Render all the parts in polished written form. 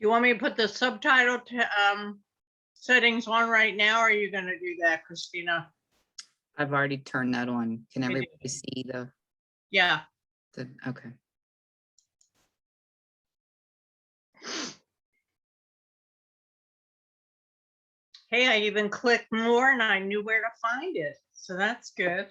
You want me to put the subtitle settings on right now, or are you going to do that, Christina? I've already turned that on. Can everybody see Yeah. Okay. Hey, I even clicked more and I knew where to find it. So that's good.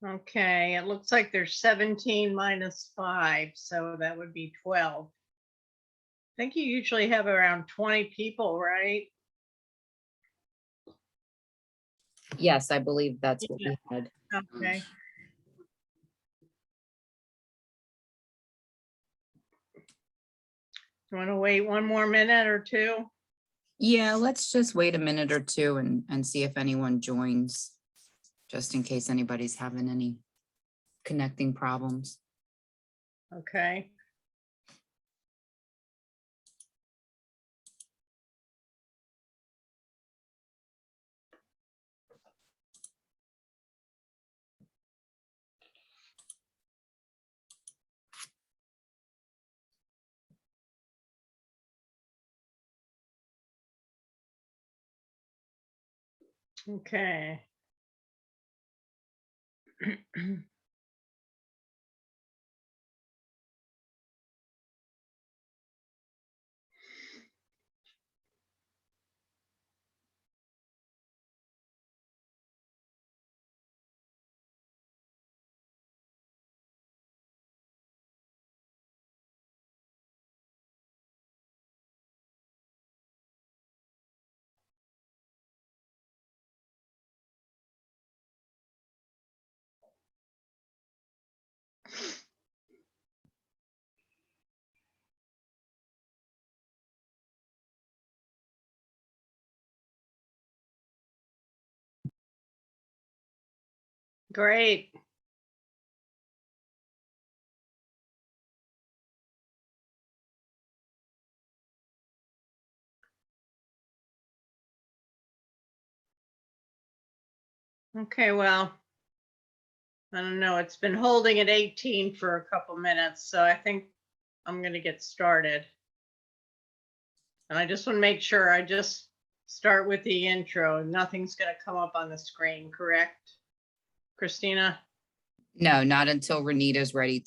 Okay, it looks like there's 17 minus 5, so that would be 12. I think you usually have around 20 people, right? Yes, I believe that's what we had. Okay. You want to wait one more minute or two? Yeah, let's just wait a minute or two and see if anyone joins, just in case anybody's having any connecting problems. Okay. Okay. Great. Okay, well, I don't know. It's been holding at 18 for a couple minutes, so I think I'm going to get started. And I just want to make sure I just start with the intro. Nothing's going to come up on the screen, correct, Christina? No, not until Renita's ready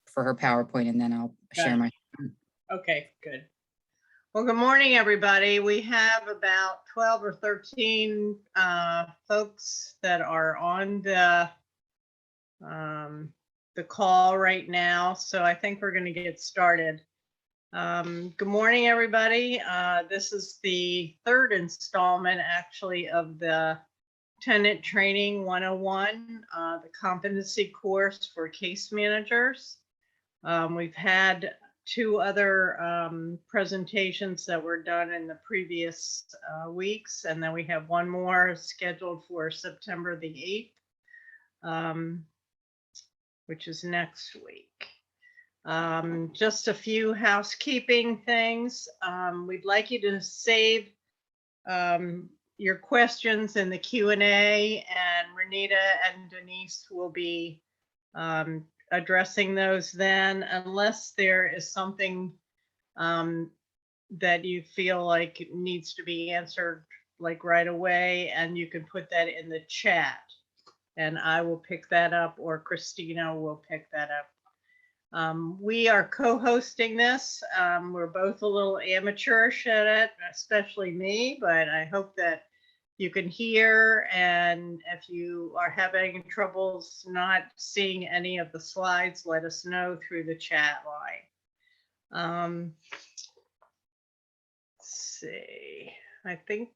for her PowerPoint, and then I'll share my. Okay, good. Well, good morning, everybody. We have about 12 or 13 folks that are on the call right now. So I think we're going to get started. Good morning, everybody. This is the third installment, actually, of the Tenant Training 101, the competency course for case managers. We've had two other presentations that were done in the previous weeks, and then we have one more scheduled for September the 8th, which is next week. Just a few housekeeping things. We'd like you to save your questions in the Q&A, and Renita and Dennise will be addressing those then, unless there is something that you feel like needs to be answered like right away, and you can put that in the chat and I will pick that up, or Christina will pick that up. We are co-hosting this. We're both a little amateurish at it, especially me, but I hope that you can hear, and if you are having troubles not seeing any of the slides, let us know through the chat line. Let's see, I think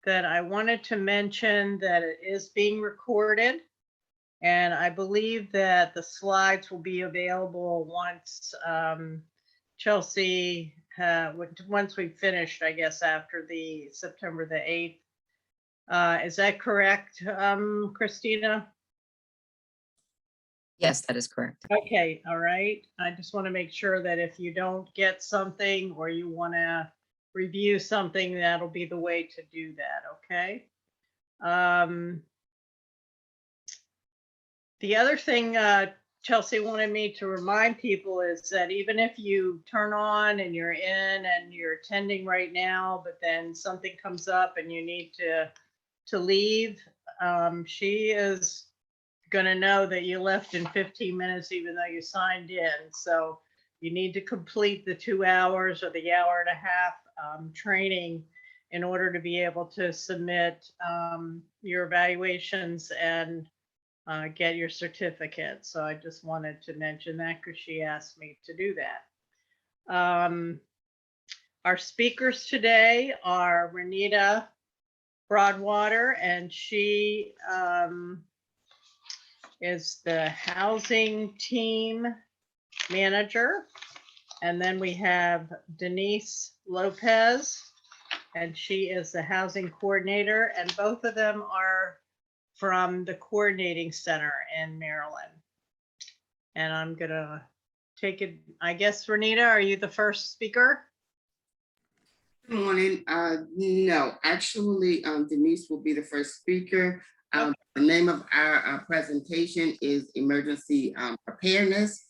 that I wanted to mention that it is being recorded. And I believe that the slides will be available once Chelsea, once we've finished, I guess, after the September the 8th. Is that correct, Christina? Yes, that is correct. Okay, all right. I just want to make sure that if you don't get something or you want to review something, that'll be the way to do that, okay? The other thing Chelsea wanted me to remind people is that even if you turn on and you're in and you're attending right now, but then something comes up and you need to leave, she is going to know that you left in 15 minutes, even though you signed in. So you need to complete the 2 hours or the hour and a half training in order to be able to submit your evaluations and get your certificate. So I just wanted to mention that because she asked me to do that. Our speakers today are Renita Broadwater, and she is the housing team manager. And then we have Dennise Lopez, and she is the housing coordinator. And both of them are from the coordinating center in Maryland. And I'm gonna take it, I guess, Renita, are you the first speaker? Good morning. No, actually, Dennise will be the first speaker. Okay. The name of our presentation is Emergency Preparedness,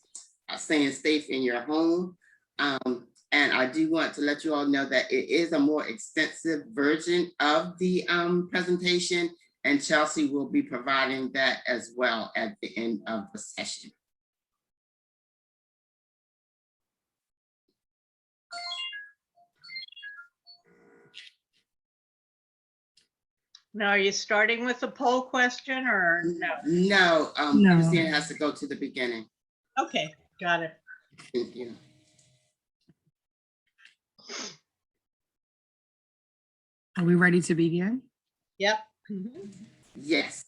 staying safe in your home. And I do want to let you all know that it is a more extensive version of the presentation, and Chelsea will be providing that as well at the end of the session. Now, are you starting with a poll question or no? No, No. Christina has to go to the beginning. Okay, got it. Thank you. Are we ready to begin? Yep. Yes.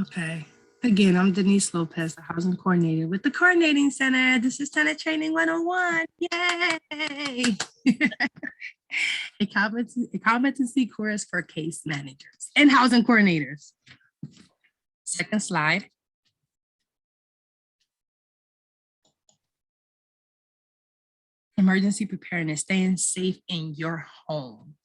Okay. Again, I'm Dennise Lopez, the housing coordinator with the Coordinating Center. This is Tenant Training 101. Yay! a competency course for case managers and housing coordinators. Second slide. Emergency preparedness, staying safe in your home.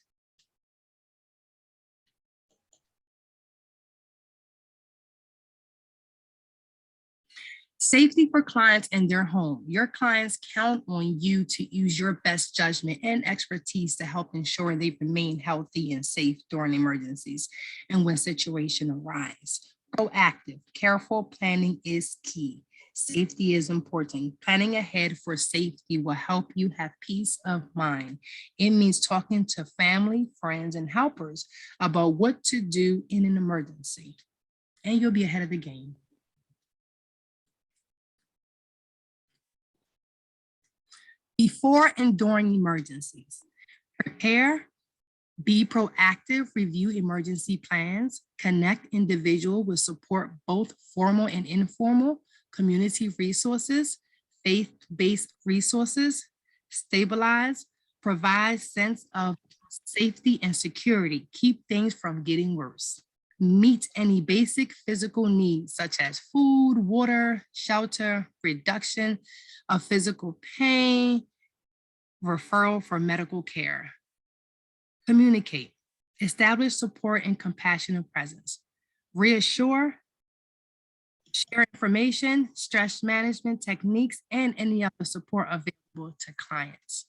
Safety for clients in their home. Your clients count on you to use your best judgment and expertise to help ensure they remain healthy and safe during emergencies and when situations arise. Proactive, careful planning is key. Safety is important. Planning ahead for safety will help you have peace of mind. It means talking to family, friends, and helpers about what to do in an emergency, and you'll be ahead of the game. Before and during emergencies, prepare, be proactive, review emergency plans, connect individual with support, both formal and informal, community resources, faith-based resources, stabilize, provide sense of safety and security, keep things from getting worse. Meet any basic physical needs such as food, water, shelter, reduction of physical pain, referral for medical care. Communicate, establish support and compassionate presence. Reassure, share information, stress management techniques, and any other support available to clients.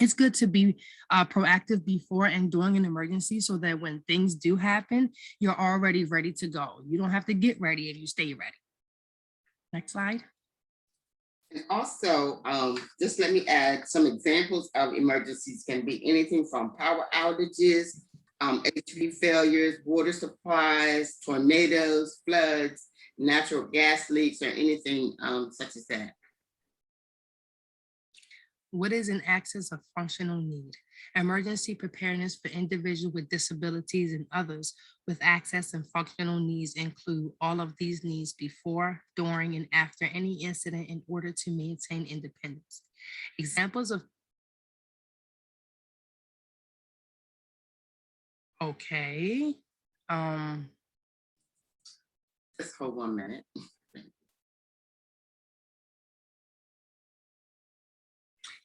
It's good to be proactive before and during an emergency so that when things do happen, you're already ready to go. You don't have to get ready and you stay ready. Next slide. And also, just let me add some examples of emergencies. Can be anything from power outages, HV failures, water supplies, tornadoes, floods, natural gas leaks, or anything such as that. What is an access of functional need? Emergency preparedness for individuals with disabilities and others with access and functional needs include all of these needs before, during, and after any incident in order to maintain independence. Examples of okay. Just hold 1 minute.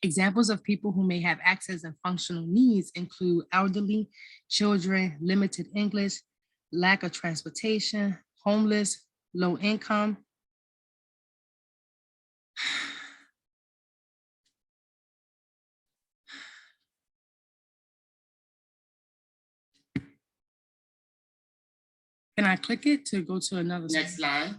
Examples of people who may have access and functional needs include elderly, children, limited English, lack of transportation, homeless, low income. Can I click it to go to another? Next slide.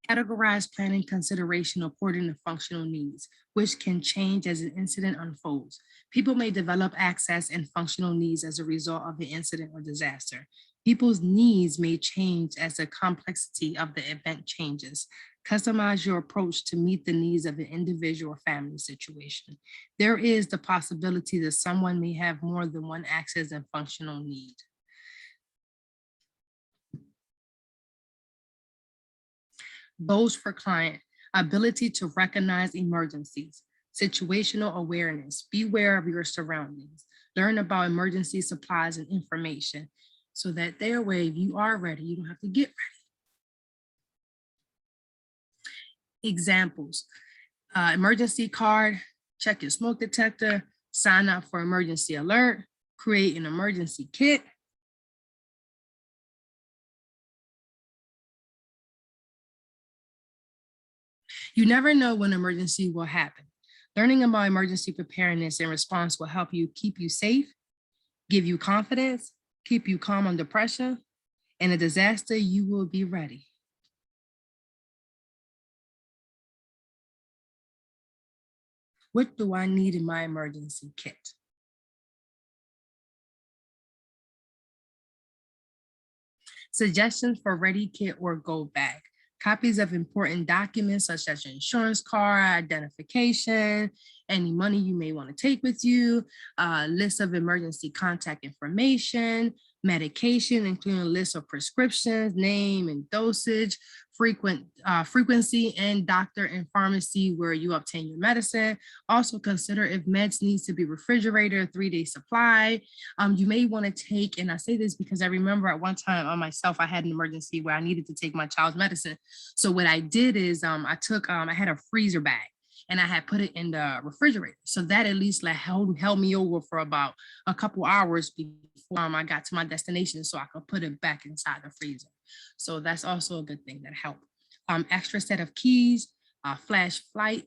Categorize planning consideration according to functional needs, which can change as an incident unfolds. People may develop access and functional needs as a result of the incident or disaster. People's needs may change as the complexity of the event changes. Customize your approach to meet the needs of an individual or family situation. There is the possibility that someone may have more than one access and functional need. Goals for client: ability to recognize emergencies, situational awareness, be aware of your surroundings, learn about emergency supplies and information so that their way, if you are ready, you don't have to get ready. Examples: emergency card, check your smoke detector, sign up for emergency alert, create an emergency kit. You never know when an emergency will happen. Learning about emergency preparedness and response will help you keep you safe, give you confidence, keep you calm under pressure. In a disaster, you will be ready. What do I need in my emergency kit? Suggestions for ready kit or go bag: copies of important documents such as your insurance card, identification, any money you may want to take with you, a list of emergency contact information, medication, including a list of prescriptions, name and dosage, frequency, and doctor and pharmacy where you obtain your medicine. Also consider if meds needs to be refrigerated, a 3-day supply. You may want to take, and I say this because I remember at one time on myself, I had an emergency where I needed to take my child's medicine. So what I did is I had a freezer bag and I had put it in the refrigerator. So that at least like held me over for about a couple hours before I got to my destination, so I could put it back inside the freezer. So that's also a good thing that helped. Extra set of keys, flashlight,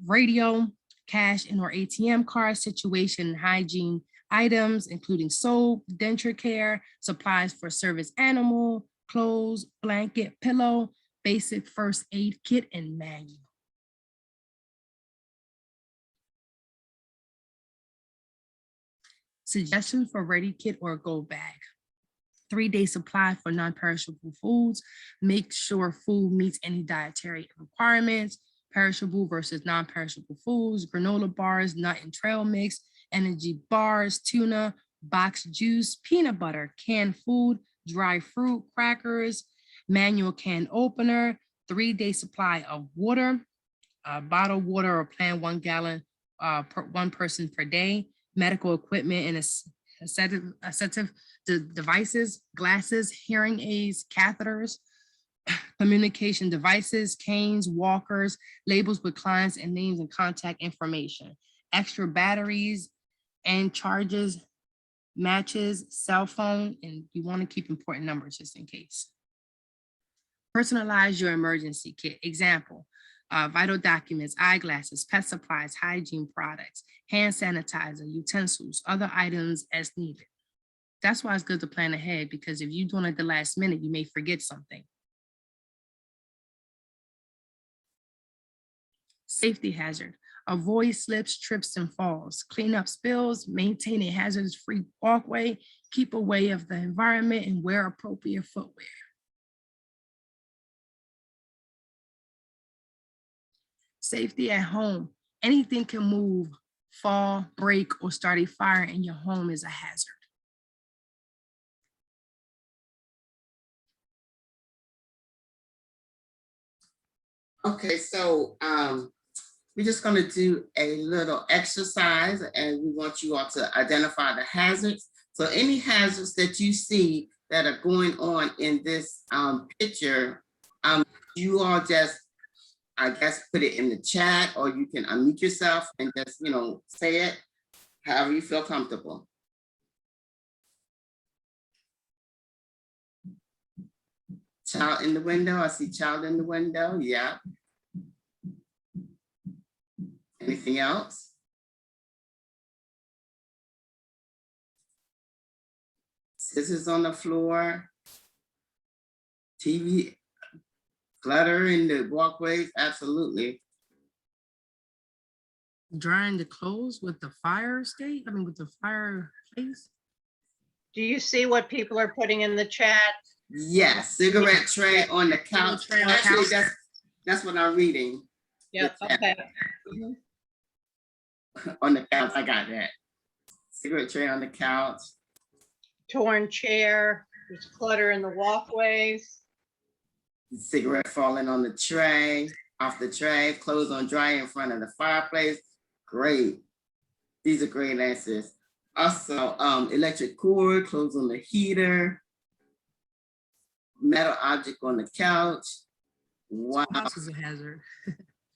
radio, cash and or ATM card, situation, hygiene items, including soap, denture care, supplies for service animal, clothes, blanket, pillow, basic first aid kit, and manual. Suggestions for ready kit or go bag: 3-day supply for non-perishable foods. Make sure food meets any dietary requirements. Perishable versus non-perishable foods: granola bars, nut and trail mix, energy bars, tuna, boxed juice, peanut butter, canned food, dry fruit, crackers, manual can opener, 3-day supply of water, bottled water or plan 1 gallon per one person per day, medical equipment and assistive devices, glasses, hearing aids, catheters, communication devices, canes, walkers, labels with clients and names and contact information, extra batteries and charges, matches, cell phone, and you want to keep important numbers just in case. Personalize your emergency kit. Example: vital documents, eyeglasses, pet supplies, hygiene products, hand sanitizer, utensils, other items as needed. That's why it's good to plan ahead, because if you're doing it at the last minute, you may forget something. Safety hazard: avoid slips, trips, and falls. Clean up spills, maintain a hazardous-free walkway, keep away of the environment, and wear appropriate footwear. Safety at home: anything can move, fall, break, or start a fire in your home is a hazard. Okay, so we're just gonna do a little exercise and we want you all to identify the hazards. So any hazards that you see that are going on in this picture, you all just, I guess, put it in the chat, or you can unmute yourself and just, say it however you feel comfortable. Child in the window, I see child in the window, yeah. Anything else? Scissors on the floor. TV, clutter in the walkways, absolutely. Drying the clothes with the fire escape, with the fireplace. Do you see what people are putting in the chat? Yes, cigarette tray on the couch. Tray on the Actually, couch. that's what I'm reading. Yep, The chat. okay. Mhm. On the couch, I got that. Cigarette tray on the couch. Torn chair, there's clutter in the walkways. Cigarette falling on the tray, off the tray, clothes on dry in front of the fireplace. Great. These are great answers. Also, electric cord, clothes on the heater, metal object on the couch. Wow, House is a hazard.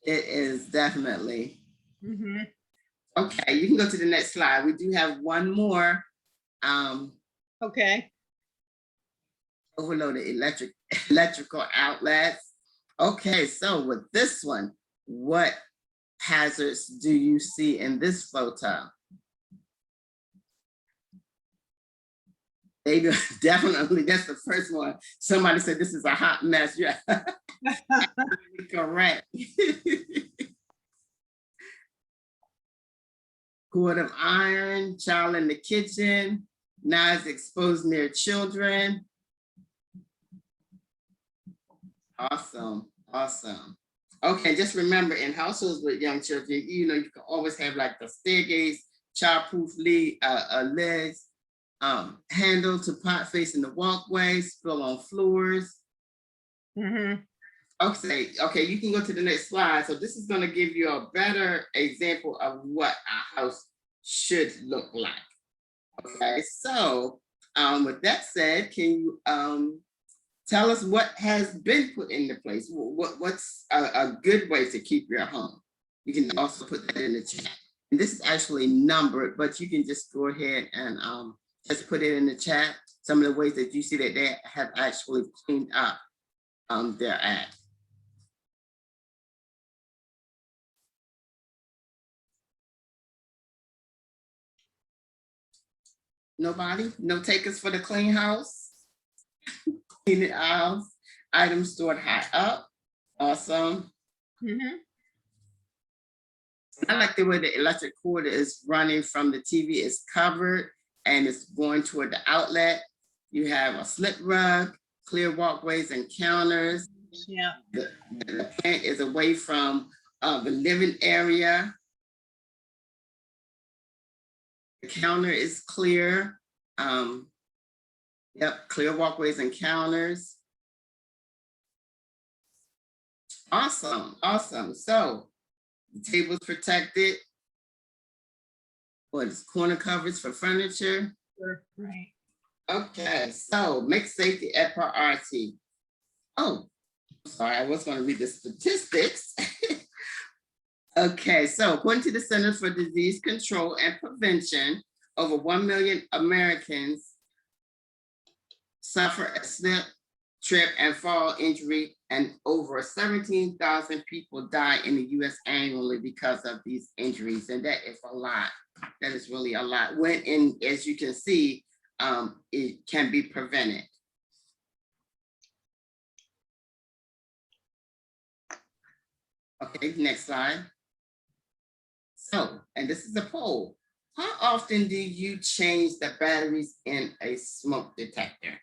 it is definitely. Mhm. Okay, you can go to the next slide. We do have one more. Okay, Overloaded electrical outlets. Okay, so with this one, what hazards do you see in this photo? They do, definitely, that's the first one. Somebody said this is a hot mess. Yeah, correct. Cord of iron, child in the kitchen, knives exposed near children. Awesome, awesome. Okay, just remember, in households with young children, you can always have like the staircase, childproof lids, handle to pot face in the walkway, spill on floors. Mhm. Okay, you can go to the next slide. So this is going to give you a better example of what a house should look like. Okay, so with that said, can you tell us what has been put into place? What's a good way to keep your home? You can also put that in the chat. And this is actually numbered, but you can just go ahead and just put it in the chat. Some of the ways that you see that they have actually cleaned up their act. Nobody? No takers for the clean house? Clean house, items stored high up. Awesome. Mhm. I like the way the electric cord is running from the TV. It's covered and it's going toward the outlet. You have a slip rug, clear walkways and counters. Yeah. The plant is away from the living area. The counter is clear. Yep, clear walkways and counters. Awesome, awesome. So the table's protected. What is corner covers for furniture? Sure. Right. Okay, so make safety a priority. Oh, sorry, I was going to read the statistics. Okay, so according to the Center for Disease Control and Prevention, over 1 million Americans suffer a slip, trip, and fall injury, and over 17,000 people die in the US annually because of these injuries. And that is a lot. That is really a lot. As you can see, it can be prevented. Okay, next slide. So, and this is a poll. How often do you change the batteries in a smoke detector?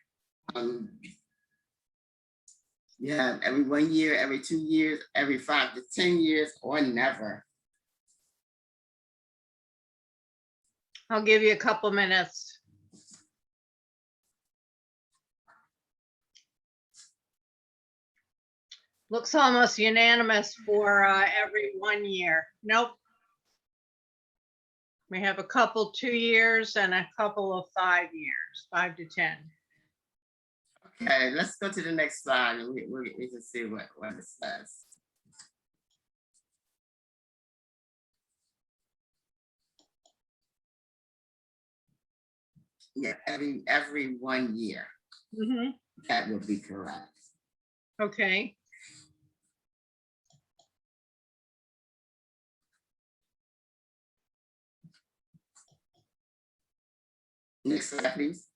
You have every 1 year, every 2 years, every 5 to 10 years, or never. I'll give you a couple minutes. Looks almost unanimous for every 1 year. Nope. We have a couple 2 years and a couple of 5 years, 5 to 10. Okay, let's go to the next slide and we can see what it says. Yeah, every 1 year. Mhm. That would be correct. Okay. Next slide, please.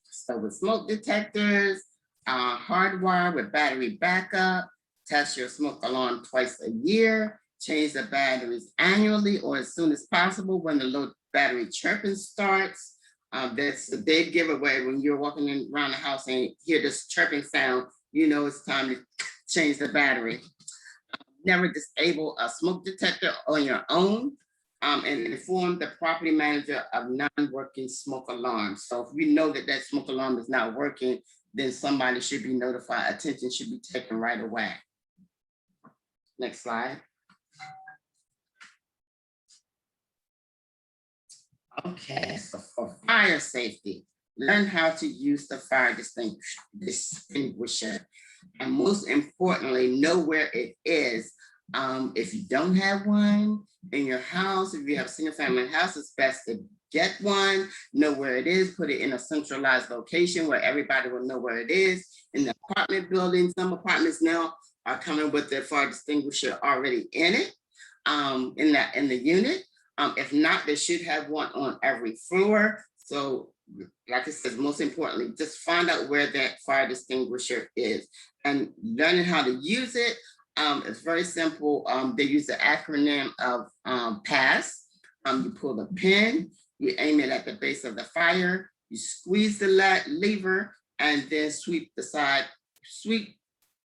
So with smoke detectors, hardwire with battery backup, test your smoke alarm twice a year, change the batteries annually or as soon as possible when the low battery chirping starts. That's the big giveaway when you're walking around the house and hear this chirping sound, you know it's time to change the battery. Never disable a smoke detector on your own. And inform the property manager of non-working smoke alarms. So if we know that that smoke alarm is not working, then somebody should be notified. Attention should be taken right away. Next slide. Okay, so for fire safety, learn how to use the fire extinguisher. And most importantly, know where it is. If you don't have one in your house, if you have a single family house, it's best to get one, know where it is, put it in a centralized location where everybody will know where it is. In the apartment building, some apartments now are coming with their fire extinguisher already in it, in the unit. If not, they should have one on every floor. So like I said, most importantly, just find out where that fire extinguisher is and learning how to use it. It's very simple. They use the acronym of PASS. You pull the pin, you aim it at the base of the fire, you squeeze the lever, and then sweep,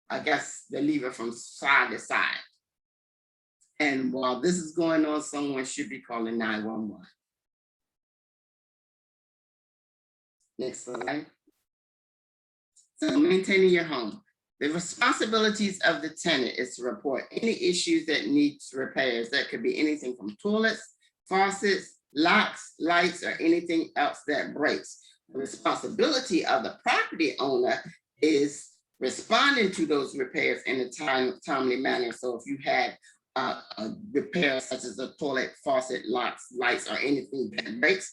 I guess, the lever from side to side. And while this is going on, someone should be calling 911. Next slide. So maintaining your home. The responsibilities of the tenant is to report any issues that needs repairs. That could be anything from toilets, faucets, locks, lights, or anything else that breaks. The responsibility of the property owner is responding to those repairs in a timely manner. So if you had a repair such as a toilet, faucet, locks, lights, or anything that breaks,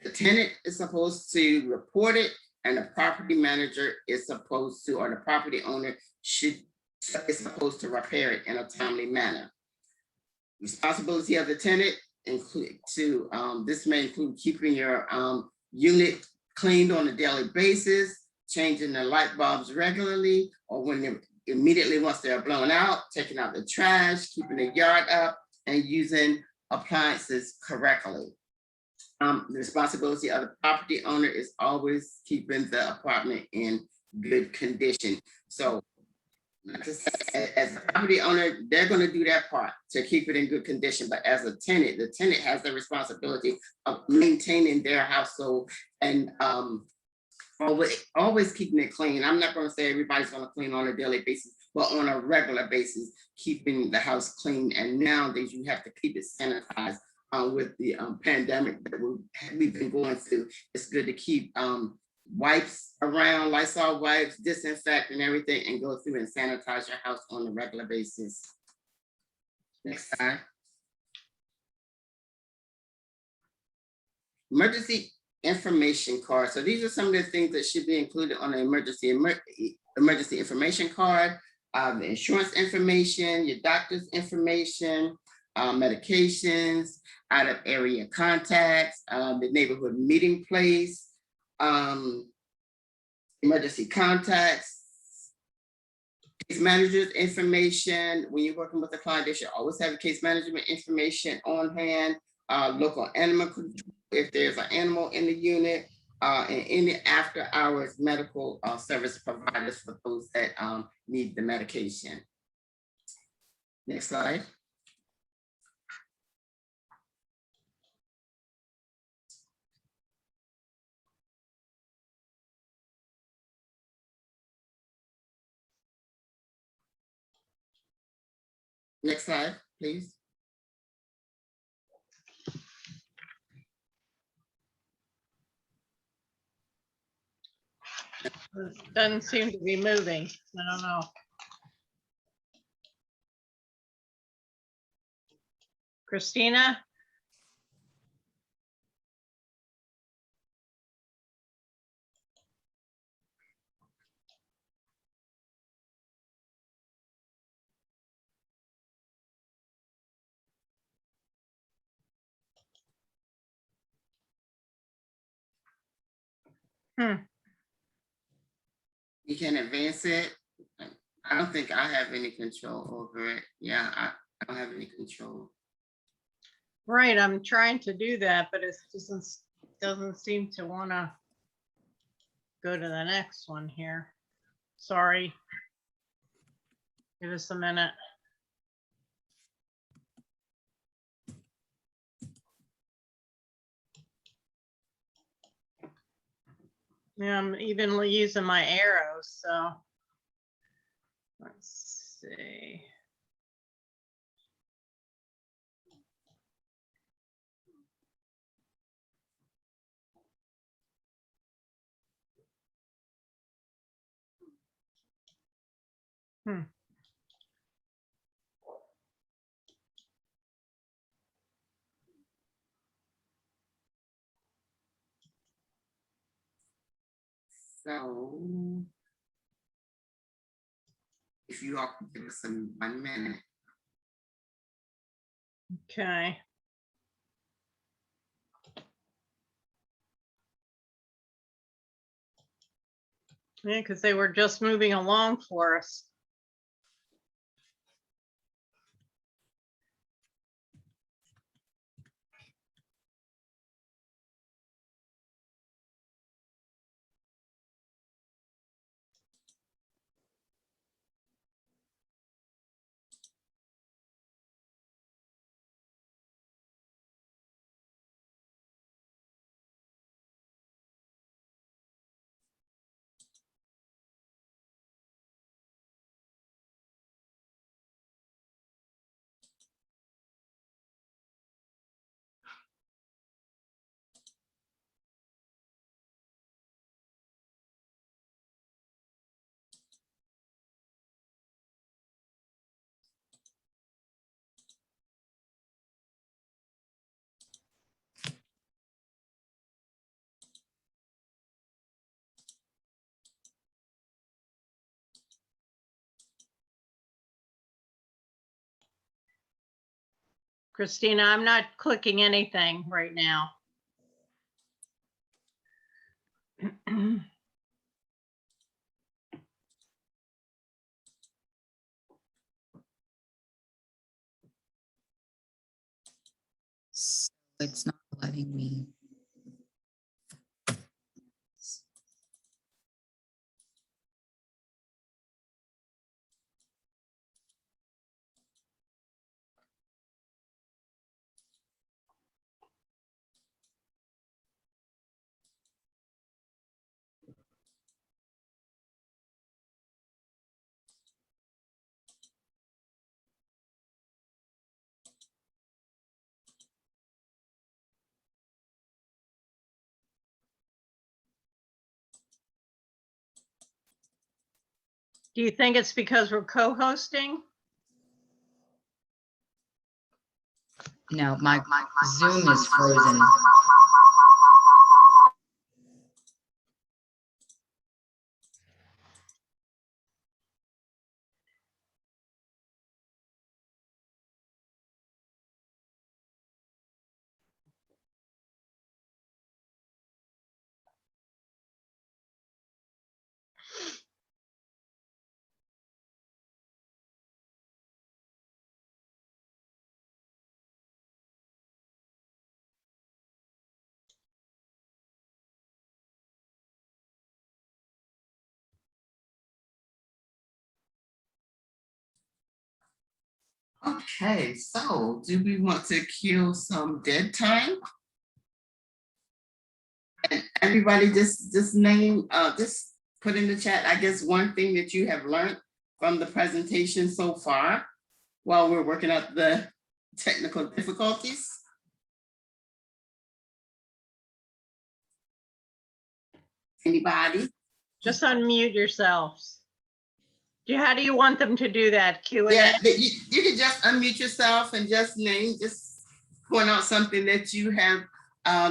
the tenant is supposed to report it, and the property manager is supposed to, or the property owner is supposed to repair it in a timely manner. Responsibility of the tenant this may include keeping your unit cleaned on a daily basis, changing the light bulbs regularly, or when they're immediately once they're blown out, taking out the trash, keeping the yard up, and using appliances correctly. The responsibility of the property owner is always keeping the apartment in good condition. So as a property owner, they're going to do their part to keep it in good condition. But as a tenant, the tenant has the responsibility of maintaining their household and always keeping it clean. I'm not going to say everybody's going to clean on a daily basis, but on a regular basis, keeping the house clean. And nowadays you have to keep it sanitized. With the pandemic that we've been going through, it's good to keep wipes around, Lysol wipes, disinfect and everything, and go through and sanitize your house on a regular basis. Next slide. Emergency information card. So these are some of the things that should be included on an emergency information card. The insurance information, your doctor's information, medications, out of area contacts, the neighborhood meeting place, emergency contacts, case manager's information. When you're working with a client, they should always have case management information on hand, local animal control, if there's an animal in the unit, and any after hours medical service providers for those that need the medication. Next slide. Next slide, please. Doesn't seem to be moving. I don't know. Christina? You can advance it. I don't think I have any control over it. Yeah, I don't have any control. Right, I'm trying to do that, but it doesn't seem to want to go to the next one here. Sorry. Give us a minute. Yeah, I'm even using my arrows, so let's see. So if you all could give us 1 minute. Okay. Yeah, because they were just moving along for us. Christina, I'm not clicking anything right now. So it's not letting me. Do you think it's because we're co-hosting? No, my Zoom is frozen. Okay, so do we want to kill some dead time? And everybody just name, just put in the chat, I guess, one thing that you have learned from the presentation so far while we're working out the technical difficulties. Anybody? Just unmute yourselves. How do you want them to do that? Q&A? Yeah, you can just unmute yourself and just point out something that you have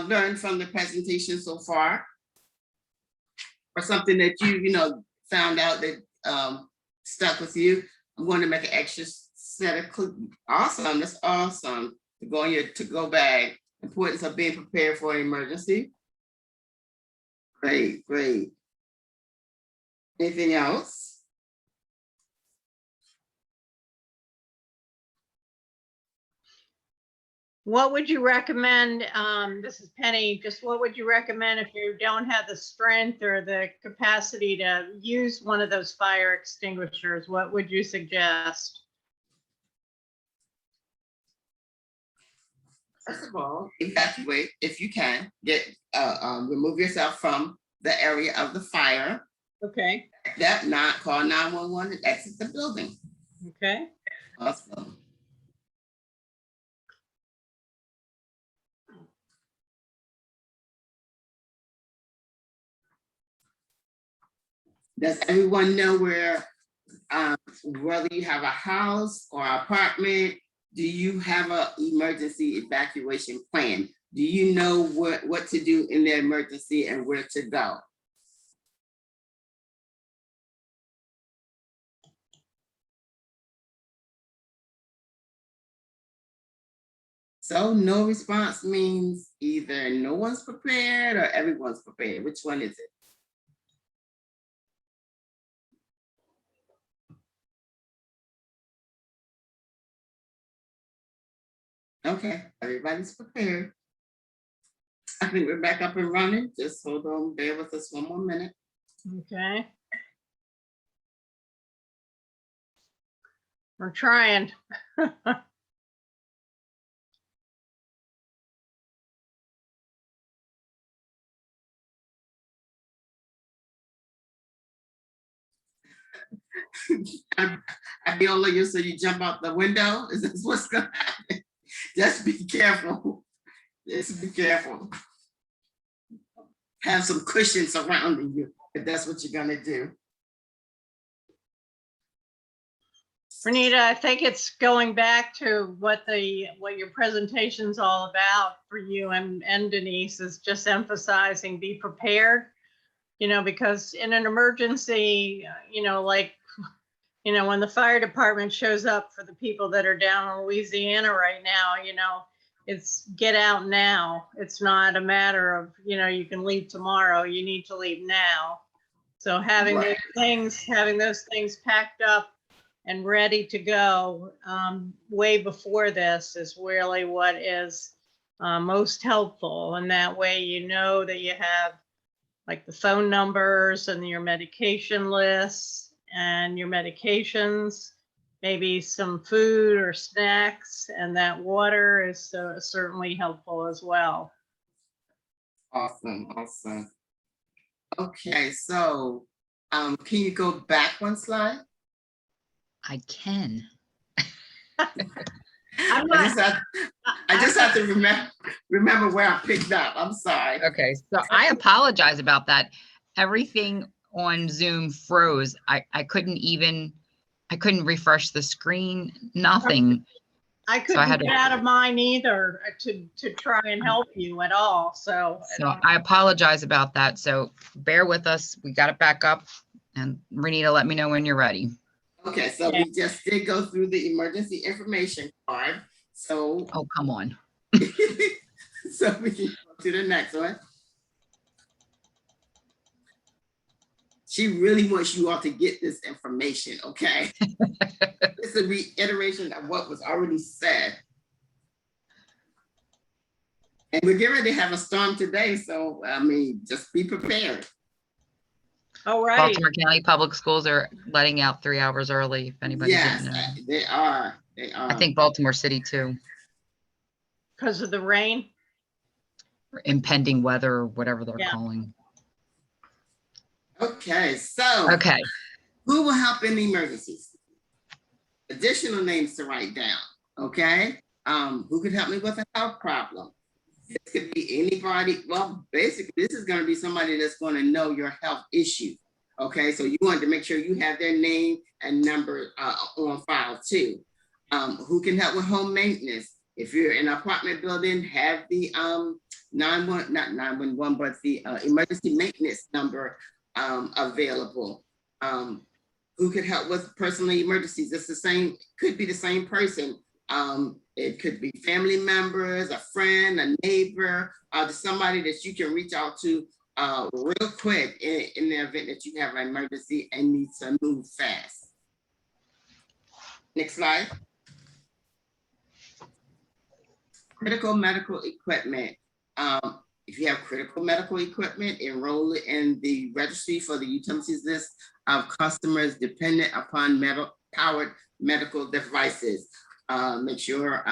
learned from the presentation so far, or something that you found out that stuck with you. I'm going to make an extra set of awesome. That's awesome. To go in your to-go bag. Importance of being prepared for an emergency. Great, great. Anything else? What would you recommend? This is Penny. Just what would you recommend if you don't have the strength or the capacity to use one of those fire extinguishers? What would you suggest? First of all, evacuate if you can. Remove yourself from the area of the fire. Okay. That not call 911 and exit the building. Okay. Awesome. Does everyone know where, whether you have a house or apartment, do you have an emergency evacuation plan? Do you know what to do in the emergency and where to go? So no response means either no one's prepared or everyone's prepared. Which one is it? Okay, everybody's prepared. I think we're back up and running. Just hold on, bear with us one more minute. Okay. We're trying. Abiola, you said you jump out the window? Is this what's gonna happen? Just be careful. Just be careful. Have some cushion surrounding you if that's what you're gonna do. Renita, I think it's going back to what your presentation's all about for you and Dennise is just emphasizing be prepared, because in an emergency, when the fire department shows up for the people that are down in Louisiana right now, it's get out now. It's not a matter of, you can leave tomorrow. You need to leave now. So having Right. those things packed up and ready to go way before this is really what is most helpful. And that way, that you have like the phone numbers and your medication lists and your medications, maybe some food or snacks, and that water is certainly helpful as well. Awesome, awesome. Okay, so can you go back one slide? I can. I just have to remember where I picked up. I'm sorry. Okay, so I apologize about that. Everything on Zoom froze. I couldn't refresh the screen, nothing. I couldn't get out of mine either to try and help you at all. So I apologize about that. So bear with us. We got it back up. And Renita, let me know when you're ready. Okay, so we just did go through the emergency information card. So Oh, come on. so we can go to the next one. She really wants you all to get this information, okay? It's a reiteration of what was already said. And we're getting ready to have a storm today, so I mean, just be prepared. all right. Baltimore County Public Schools are letting out 3 hours early if anybody Yes, didn't know. they are. They I think Baltimore City too, Because of the rain. or impending weather or whatever they're Yeah. calling. Okay, so Okay, who will help in emergencies? Additional names to write down, okay? Who could help me with a health problem? This could be anybody. Well, basically, this is going to be somebody that's going to know your health issue. Okay, so you want to make sure you have their name and number on file too. Who can help with home maintenance? If you're in an apartment building, have the not 911, but the emergency maintenance number available. Who could help with personal emergencies? It's the same, could be the same person. It could be family members, a friend, a neighbor, somebody that you can reach out to real quick in the event that you have an emergency and need to move fast. Next slide. Critical medical equipment. If you have critical medical equipment, enroll in the registry for the utilities list of customers dependent upon powered medical devices. Make sure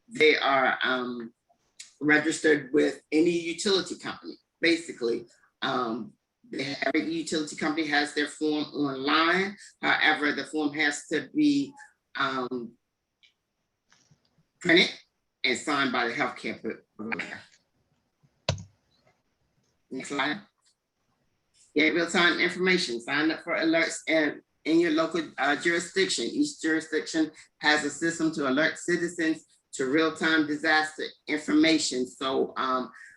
they are registered with any utility company. Basically, every utility company has their form online. However, the form has to be printed and signed by the healthcare provider. Next slide. Get real-time information. Sign up for alerts and in your local jurisdiction. Each jurisdiction has a system to alert citizens to real-time disaster information. So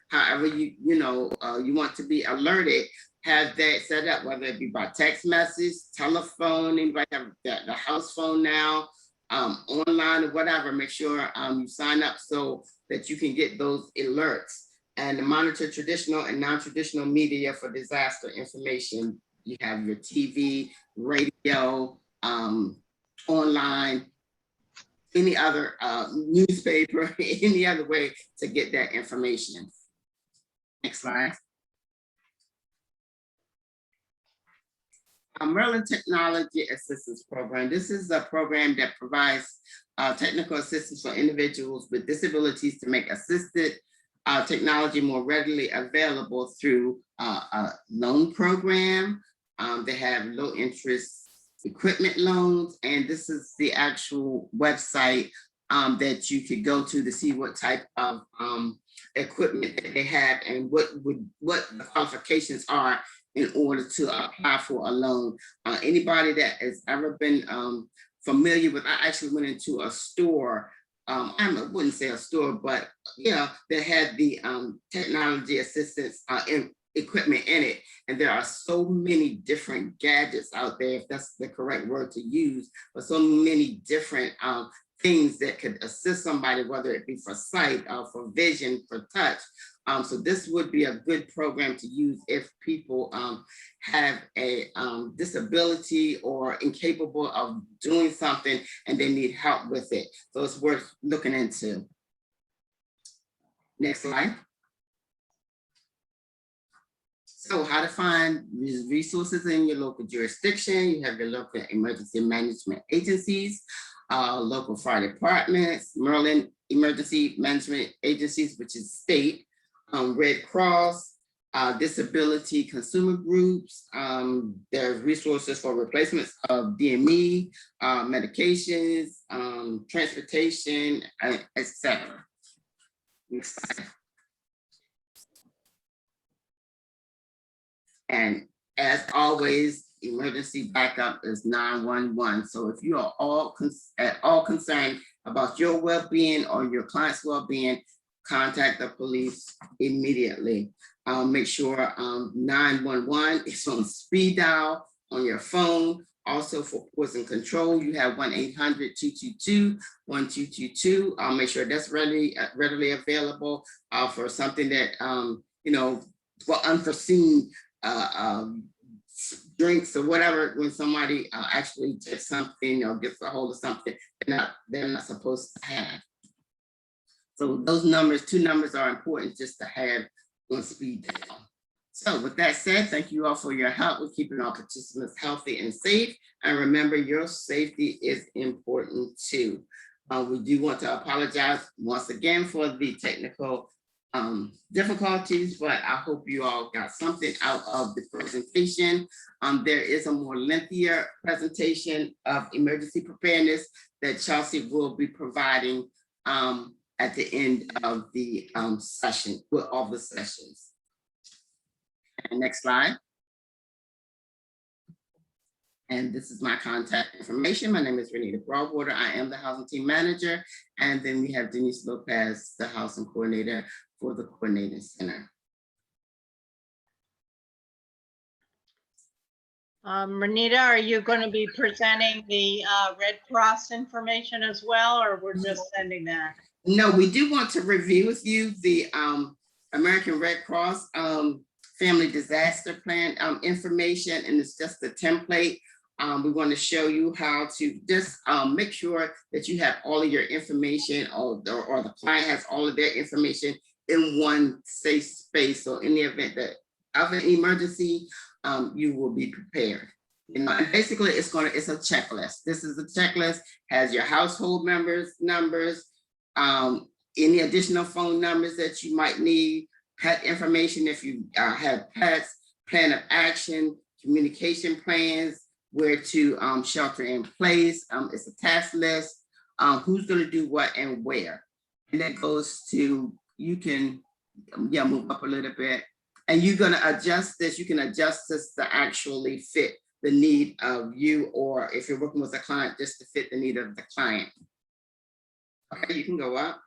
however you want to be alerted, have that set up, whether it be by text message, telephone, anybody have the house phone now, online or whatever. Make sure you sign up so that you can get those alerts. And to monitor traditional and non-traditional media for disaster information. You have your TV, radio, online, any other newspaper, any other way to get that information. Next slide. Merlin Technology Assistance Program. This is a program that provides technical assistance for individuals with disabilities to make assisted technology more readily available through a loan program. They have low interest equipment loans, and this is the actual website that you could go to see what type of equipment that they have and what the qualifications are in order to apply for a loan. Anybody that has ever been familiar with, I actually went into a store. I wouldn't say a store, but yeah, they had the technology assistance equipment in it. And there are so many different gadgets out there, if that's the correct word to use, but so many different things that could assist somebody, whether it be for sight, for vision, for touch. So this would be a good program to use if people have a disability or incapable of doing something and they need help with it. So it's worth looking into. Next slide. So how to find resources in your local jurisdiction. You have your local emergency management agencies, local fire departments, Merlin Emergency Management Agencies, which is state, Red Cross, disability consumer groups. There's resources for replacements of DME, medications, transportation, etc. Next slide. And as always, emergency backup is 911. So if you are at all concerned about your well-being or your client's well-being, contact the police immediately. Make sure 911 is on speed dial on your phone. Also for poison control, you have 1-800-222-1222. Make sure that's readily available for something that, for unforeseen drinks or whatever, when somebody actually takes something or gets a hold of something they're not supposed to have. So those numbers, two numbers are important just to have on speed dial. So with that said, thank you all for your help with keeping our participants healthy and safe. And remember, your safety is important too. We do want to apologize once again for the technical difficulties, but I hope you all got something out of the presentation. There is a more lengthier presentation of emergency preparedness that Chelsea will be providing at the end of the session, with all the sessions. And next slide. And this is my contact information. My name is Renita Broadwater. I am the housing team manager. And then we have Dennise Lopez, the housing coordinator for the coordinating center. Renita, are you going to be presenting the Red Cross information as well, or we're just sending that? No, we do want to review with you the American Red Cross Family Disaster Plan information, and it's just a template. We want to show you how to just make sure that you have all of your information, or the client has all of their information in one safe space. So in the event that of an emergency, you will be prepared. You know, and basically it's a checklist. This is a checklist, has your household members' numbers, any additional phone numbers that you might need, pet information if you have pets, plan of action, communication plans, where to shelter in place. It's a task list, who's going to do what and where. And that goes to, you can move up a little bit. And you're going to adjust this. You can adjust this to actually fit the need of you, or if you're working with a client, just to fit the need of the client. Okay, you can go up.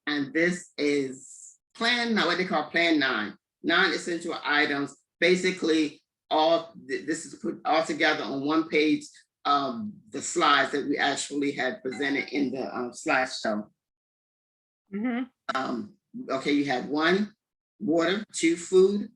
And this is plan, what they call plan 9. 9 essential items. Basically, this is put all together on one page of the slides that we actually had presented in the slideshow. Mm-hmm. Okay, you have 1, water, 2, food,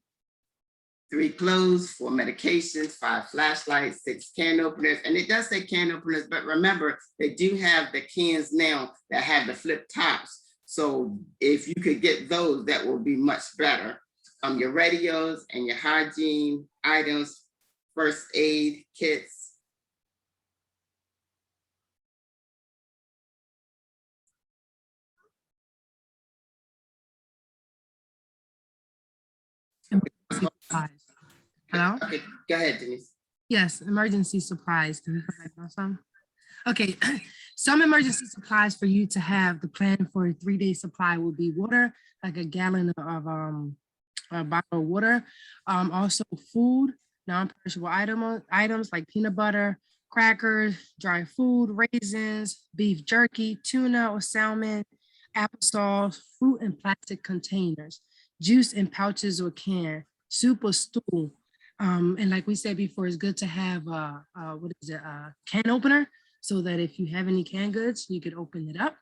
3, clothes, 4, medications, 5, flashlights, 6, can openers. And it does say can openers, but remember, they do have the cans now that have the flip tops. So if you could get those, that will be much better. Your radios and your hygiene items, first aid kits. Supplies. Hello? Okay, go ahead, Dennise. Yes, emergency supplies. Can we come back on some? Okay, some emergency supplies for you to have. The plan for a 3-day supply will be water, like a gallon of a bottle of water. Also food, non-perishable items like peanut butter, crackers, dry food, raisins, beef jerky, tuna or salmon, applesauce, fruit in plastic containers, juice in pouches or can, soup or stew. And like we said before, it's good to have a can opener, so that if you have any canned goods, you could open it up.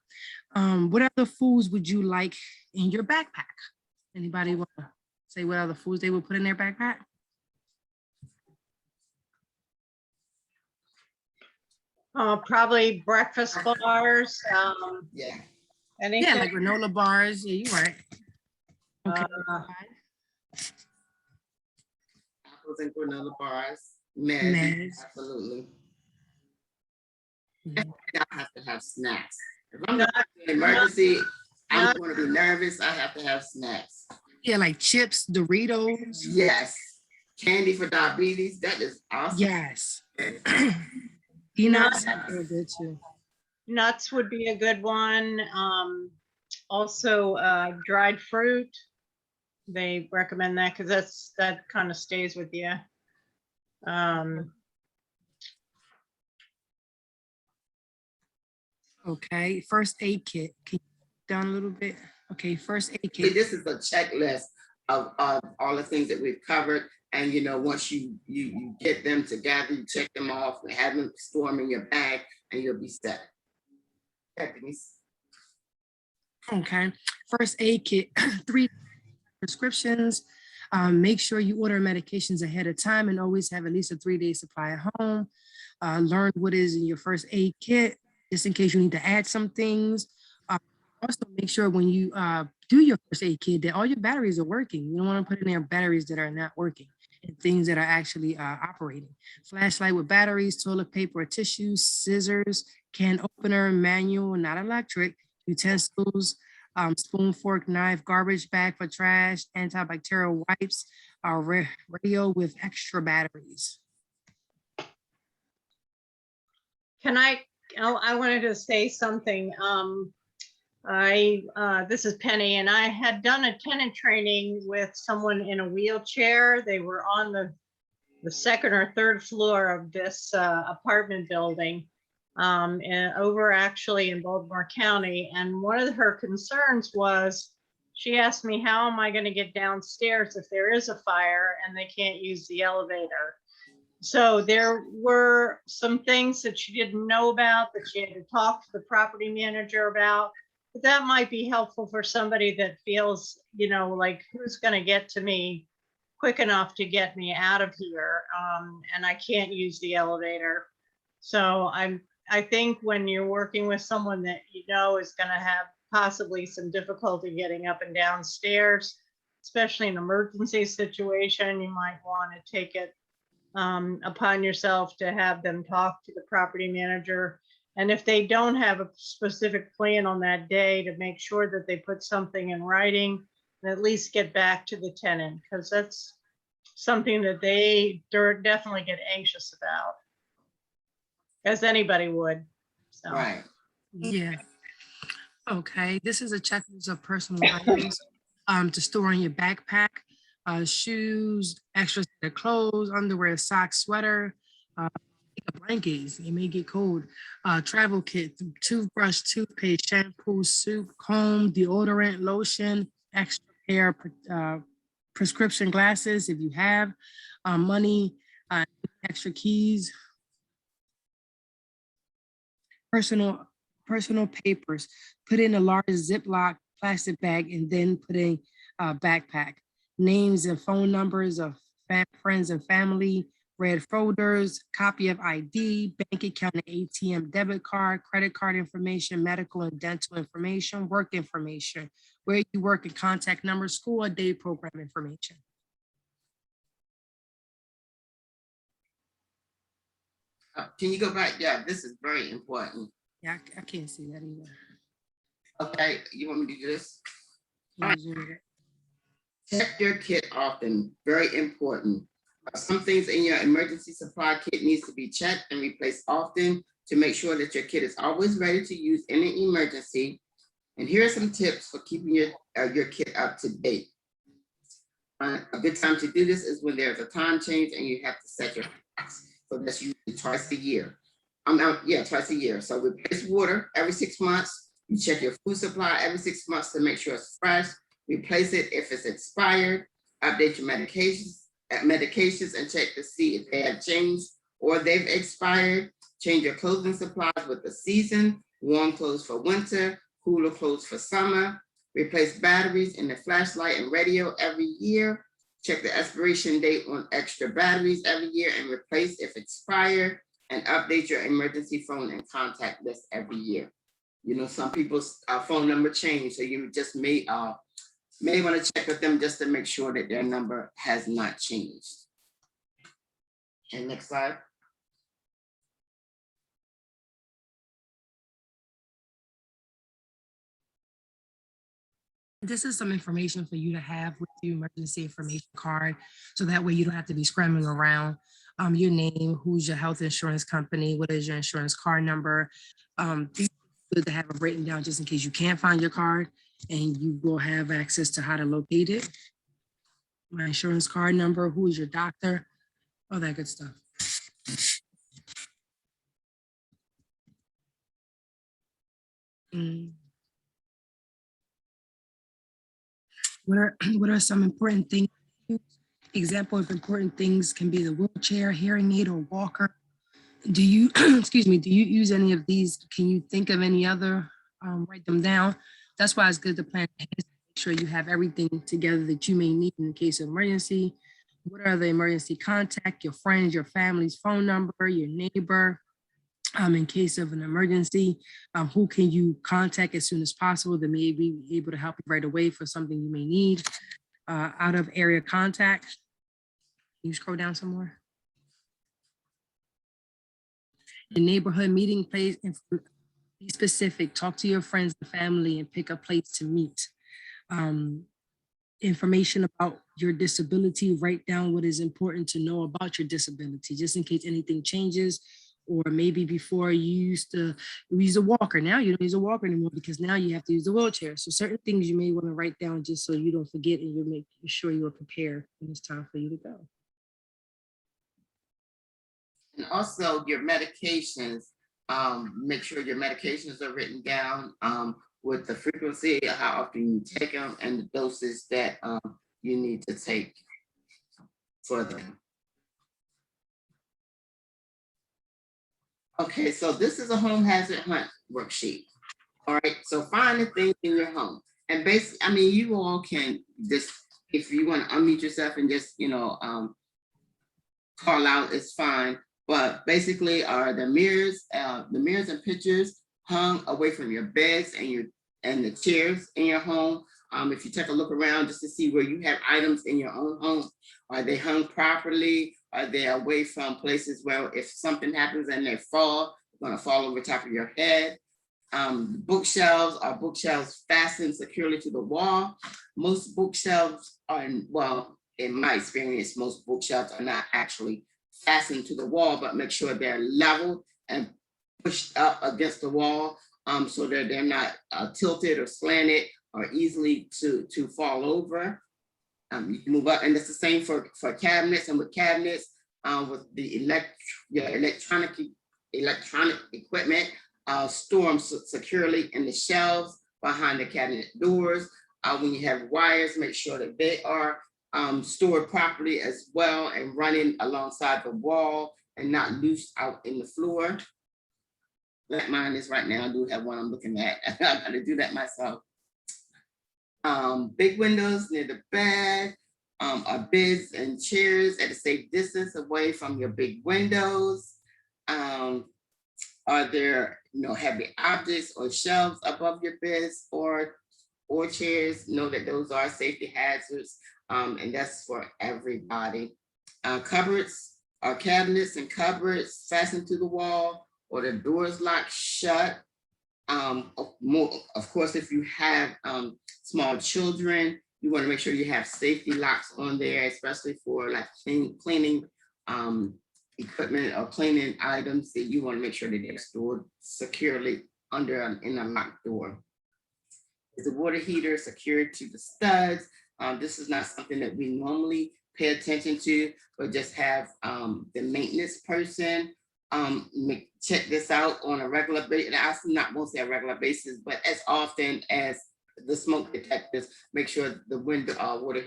What other foods would you like in your backpack? Anybody want to say what other foods they would put in their backpack? Probably breakfast bars. Yeah. Anything. Yeah, like granola bars. Yeah, you're right. Okay. Apples and granola bars. Meds, Meds. absolutely. Mhm. I have to have snacks. If I'm in an emergency, I'm going to be nervous. I have to have snacks. Yeah, like chips, Doritos. Yes. Candy for diabetes. That is awesome. Yes. Peanuts. They're good too. Nuts would be a good one. Also, dried fruit. They recommend that because that kind of stays with you. Okay, first aid kit. Can you down a little bit? Okay, first aid See, kit. this is a checklist of all the things that we've covered. And once you get them together, you check them off and have them store them in your bag, and you'll be set. Yeah, Dennise. Okay, first aid kit, 3 prescriptions. Make sure you order medications ahead of time and always have at least a 3-day supply at home. Learn what is in your first aid kit, just in case you need to add some things. Also make sure when you do your first aid kit, that all your batteries are working. You don't want to put in there batteries that are not working and things that are actually operating. Flashlight with batteries, toilet paper or tissues, scissors, can opener, manual, not electric, utensils, spoon, fork, knife, garbage bag for trash, antibacterial wipes, radio with extra batteries. Can I wanted to say something. This is Penny, and I had done a tenant training with someone in a wheelchair. They were on the second or third floor of this apartment building and over actually in Baltimore County. And one of her concerns was, she asked me, how am I going to get downstairs if there is a fire and they can't use the elevator? So there were some things that she didn't know about that she had to talk to the property manager about. But that might be helpful for somebody that feels, you know, like, who's going to get to me quick enough to get me out of here, and I can't use the elevator. So I think when you're working with someone that you know is going to have possibly some difficulty getting up and downstairs, especially in an emergency situation, you might want to take it upon yourself to have them talk to the property manager. And if they don't have a specific plan on that day, to make sure that they put something in writing and at least get back to the tenant, because that's something that they definitely get anxious about, as anybody would. So. Right. Yeah. Okay, this is a checklist of personal items to store in your backpack. Shoes, extra set of clothes, underwear, socks, sweater, blankets, it may get cold. Travel kit, toothbrush, toothpaste, shampoo, soup, comb, deodorant, lotion, extra pair of prescription glasses if you have, money, extra keys, personal papers, put in a large Ziploc plastic bag and then put in a backpack. Names and phone numbers of friends and family, red folders, copy of ID, bank account and ATM debit card, credit card information, medical and dental information, work information, where you work and contact number, school or day program information. Can you go back? Yeah, this is very important. Yeah, I can't see that either. Okay, you want me to do this? Can you zoom it? Check your kit often, very important. Some things in your emergency supply kit needs to be checked and replaced often to make sure that your kit is always ready to use in an emergency. And here are some tips for keeping your kit up to date. A good time to do this is when there's a time change and you have to set your clocks. So that's usually twice a year. Twice a year. So replace water every 6 months. You check your food supply every 6 months to make sure it's fresh. Replace it if it's expired. Update your medications and check to see if they have changed or they've expired. Change your clothing supplies with the season. Warm clothes for winter, cooler clothes for summer. Replace batteries in the flashlight and radio every year. Check the expiration date on extra batteries every year and replace if expired. And update your emergency phone and contact list every year. You know, some people's phone number changed, so you just may want to check with them just to make sure that their number has not changed. And next slide. This is some information for you to have with your emergency information card. So that way you don't have to be scrambling around. Your name, who's your health insurance company, what is your insurance card number. These are good to have it written down just in case you can't find your card, and you will have access to how to locate it. My insurance card number, who is your doctor, all that good stuff. What are some important things? Example of important things can be the wheelchair, hearing aid, or walker. Do you, excuse me, do you use any of these? Can you think of any other? Write them down. That's why it's good to plan ahead, to make sure you have everything together that you may need in case of emergency. What are the emergency contact, your friends, your family's phone number, your neighbor, in case of an emergency, who can you contact as soon as possible that may be able to help you right away for something you may need. Out of area contact. Can you scroll down some more? The neighborhood meeting place, and be specific, talk to your friends and family and pick a place to meet. Information about your disability, write down what is important to know about your disability, just in case anything changes. Or maybe before you used to use a walker, now you don't use a walker anymore because now you have to use a wheelchair. So certain things you may want to write down just so you don't forget, and you'll make sure you are prepared when it's time for you to go. And also your medications, make sure your medications are written down with the frequency, how often you take them, and the doses that you need to take for them. Okay, so this is a home hazard hunt worksheet. All right, so find the things in your home. And basically, I mean, you all can just, if you want to unmute yourself and just, call out, it's fine. But basically are the mirrors and pictures hung away from your beds and the chairs in your home. If you take a look around just to see where you have items in your own home, are they hung properly? Are they away from places where if something happens and they fall, they're gonna fall over top of your head? Bookshelves fastened securely to the wall. Most bookshelves are, in my experience, most bookshelves are not actually fastened to the wall, but make sure they're leveled and pushed up against the wall so that they're not tilted or slanted or easily to fall over. You can move up, and it's the same for cabinets. And with cabinets, with the electronic equipment, store them securely in the shelves behind the cabinet doors. When you have wires, make sure that they are stored properly as well and running alongside the wall and not loose out in the floor. Like mine is right now. I do have one I'm looking at. I gotta do that myself. Big windows near the bed, are beds and chairs at a safe distance away from your big windows. Are there heavy objects or shelves above your beds or chairs? Know that those are safety hazards, and that's for everybody. Cupboards are cabinets and cupboards fastened to the wall or the doors locked shut. Of course, if you have small children, you want to make sure you have safety locks on there, especially for like cleaning equipment or cleaning items, that you want to make sure that they're stored securely in a locked door. Is the water heater secured to the studs? This is not something that we normally pay attention to, but just have the maintenance person check this out on a regular basis. I won't say a regular basis, but as often as the smoke detectors, make sure the window water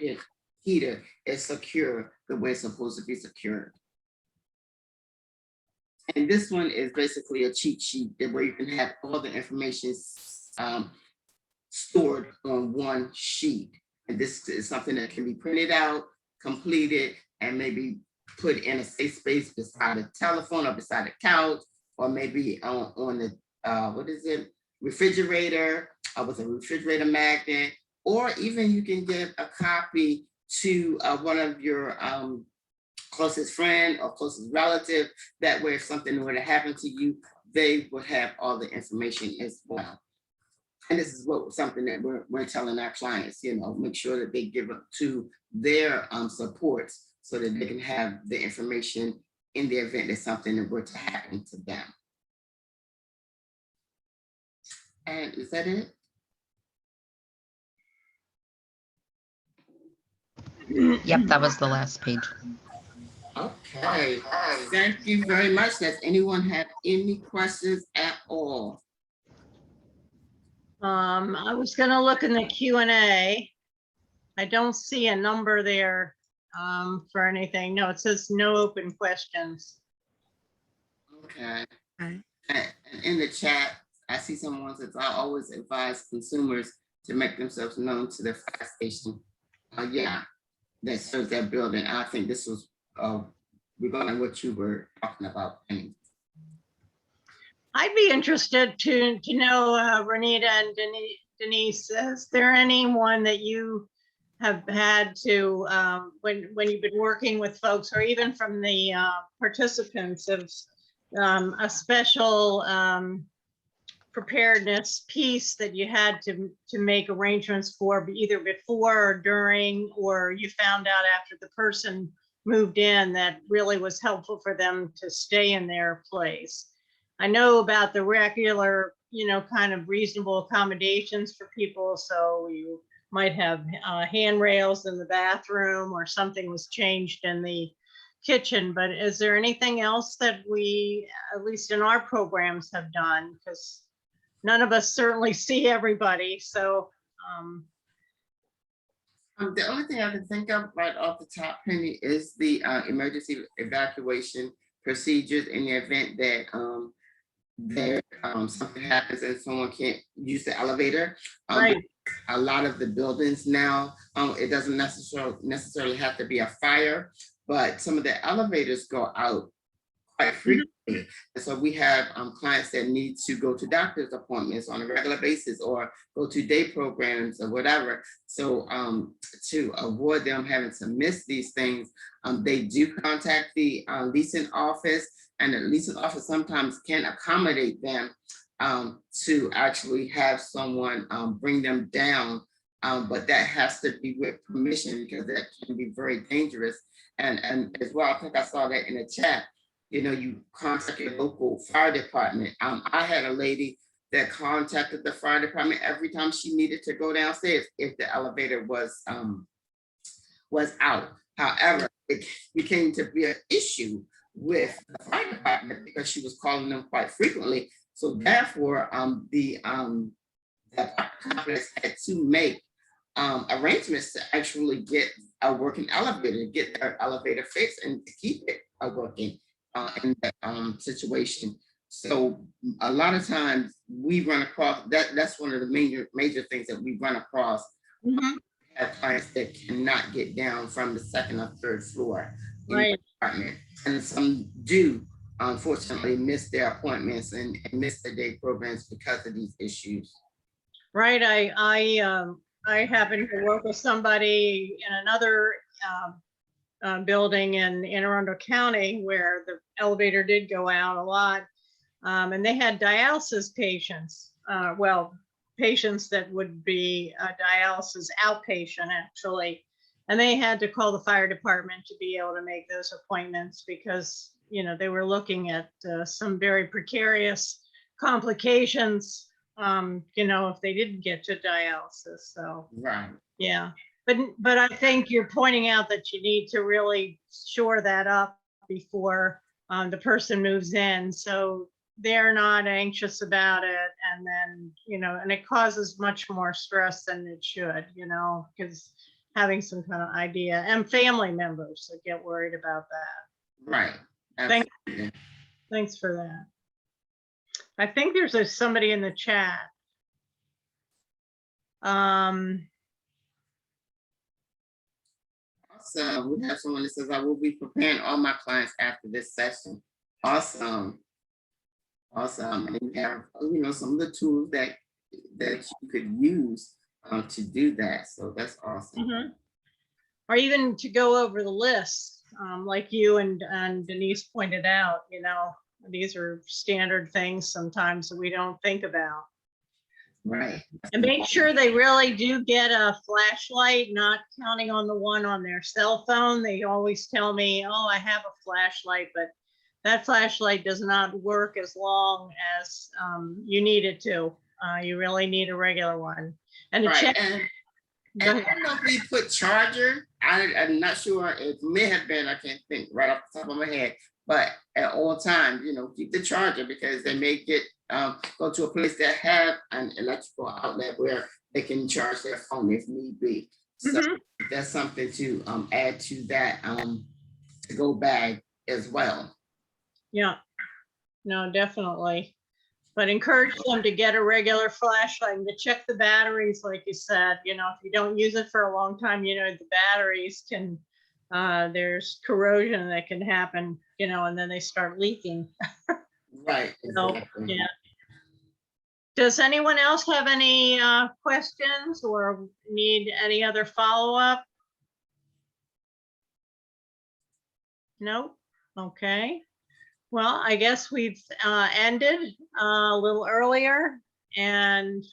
heater is secure the way it's supposed to be secured. And this one is basically a cheat sheet where you can have all the information stored on one sheet. And this is something that can be printed out, completed, and maybe put in a safe space beside a telephone or beside a couch, or maybe on the refrigerator with a refrigerator magnet, or even you can give a copy to one of your closest friend or closest relative. That way, if something were to happen to you, they would have all the information as well. And this is something that we're telling our clients, make sure that they give it to their supports so that they can have the information in the event that something were to happen to them. And is that it? Yep, that was the last page. Okay, thank you very much. Does anyone have any questions at all? I was gonna look in the Q&A. I don't see a number there for anything. No, it says no open questions. Okay. Okay. And in the chat, I see someone says, I always advise consumers to make themselves known to the fire station. Yeah, that serves that building. I think this was regarding what you were talking about. I'd be interested to know, Renita and Dennise, is there anyone that you have had to, when you've been working with folks, or even from the participants, of a special preparedness piece that you had to make arrangements for, either before or during, or you found out after the person moved in, that really was helpful for them to stay in their place? I know about the regular, kind of reasonable accommodations for people. So you might have handrails in the bathroom, or something was changed in the kitchen. But is there anything else that we, at least in our programs, have done? Because none of us certainly see everybody. So The only thing I can think of right off the top, Penny, is the emergency evacuation procedures in the event that something happens and someone can't use the elevator. right. A lot of the buildings now, it doesn't necessarily have to be a fire, but some of the elevators go out quite frequently. And so we have clients that need to go to doctor's appointments on a regular basis, or go to day programs or whatever. So to avoid them having to miss these things, they do contact the leasing office, and the leasing office sometimes can accommodate them to actually have someone bring them down. But that has to be with permission, because that can be very dangerous. And as well, I think I saw that in the chat, you contact your local fire department. I had a lady that contacted the fire department every time she needed to go downstairs if the elevator was out. However, it became to be an issue with the fire department because she was calling them quite frequently. So therefore, the complex had to make arrangements to actually get a working elevator, get their elevator fixed, and to keep it working in that situation. So a lot of times we run across that. That's one of the major things that we run across. Have clients that cannot get down from the second or third floor in the apartment, and some do unfortunately miss their appointments and miss the day programs because of these issues. Right. I happen to work with somebody in another building in Anne Arundel County where the elevator did go out a lot, and they had dialysis patients. Patients that would be dialysis outpatient, actually, and they had to call the fire department to be able to make those appointments, because they were looking at some very precarious complications, if they didn't get to dialysis. So Right. yeah, but I think you're pointing out that you need to really shore that up before the person moves in, so they're not anxious about it, and then and it causes much more stress than it should, because having some kind of idea, and family members that get worried about that. Right. Thanks for that. I think there's somebody in the chat. So we have someone that says, I will be preparing all my clients after this session. Awesome. And you have, some of the tools that you could use to do that. So that's awesome. Or even to go over the list, like you and Dennise pointed out, these are standard things sometimes that we don't think about. Right. And make sure they really do get a flashlight, not counting on the one on their cell phone. They always tell me, oh, I have a flashlight, but that flashlight does not work as long as you need it to. You really need a regular one. And to check. And I don't know if we put charger. I'm not sure. It may have been, I can't think right off the top of my head, but at all times, keep the charger, because they may go to a place that have an electrical outlet where they can charge their phone if need be. So that's something to add to that to-go bag as well. Yeah, no, definitely. But encourage them to get a regular flashlight and to check the batteries, like you said. If you don't use it for a long time, the batteries can, there's corrosion that can happen, and then they start leaking. Right. No, exactly. yeah. Does anyone else have any questions or need any other follow-up? No? Okay. Well, I guess we've ended a little earlier. And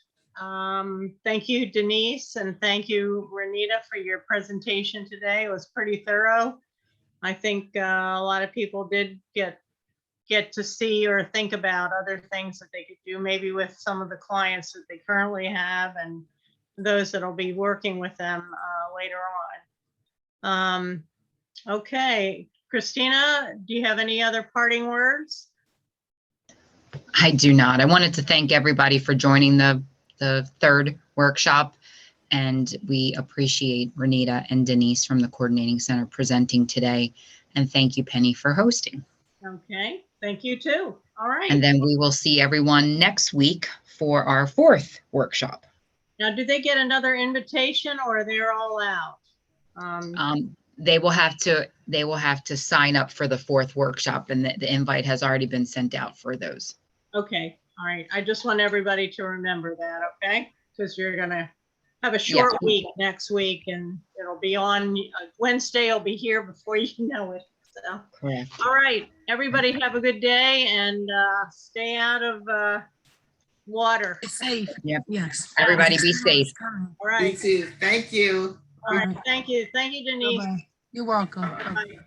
thank you, Dennise, and thank you, Renita, for your presentation today. It was pretty thorough. I think a lot of people did get to see or think about other things that they could do, maybe with some of the clients that they currently have and those that'll be working with them later on. Okay, Christina, do you have any other parting words? I do not. I wanted to thank everybody for joining the third workshop. And we appreciate Renita and Dennise from the Coordinating Center presenting today. And thank you, Penny, for hosting. Okay, thank you too. All right. And then we will see everyone next week for our fourth workshop. Now, do they get another invitation or they're all out? They will have to sign up for the fourth workshop, and the invite has already been sent out for those. Okay, all right. I just want everybody to remember that, okay? Because you're gonna have a short week next week, and it'll be on Wednesday. It'll be here before you know it. So, Correct. all right, everybody have a good day and stay out of water. It's safe. Yep. Yes. Everybody be safe. All You right. too. Thank you. All right. Thank you. Thank you, Dennise. Bye-bye. You're welcome. Bye.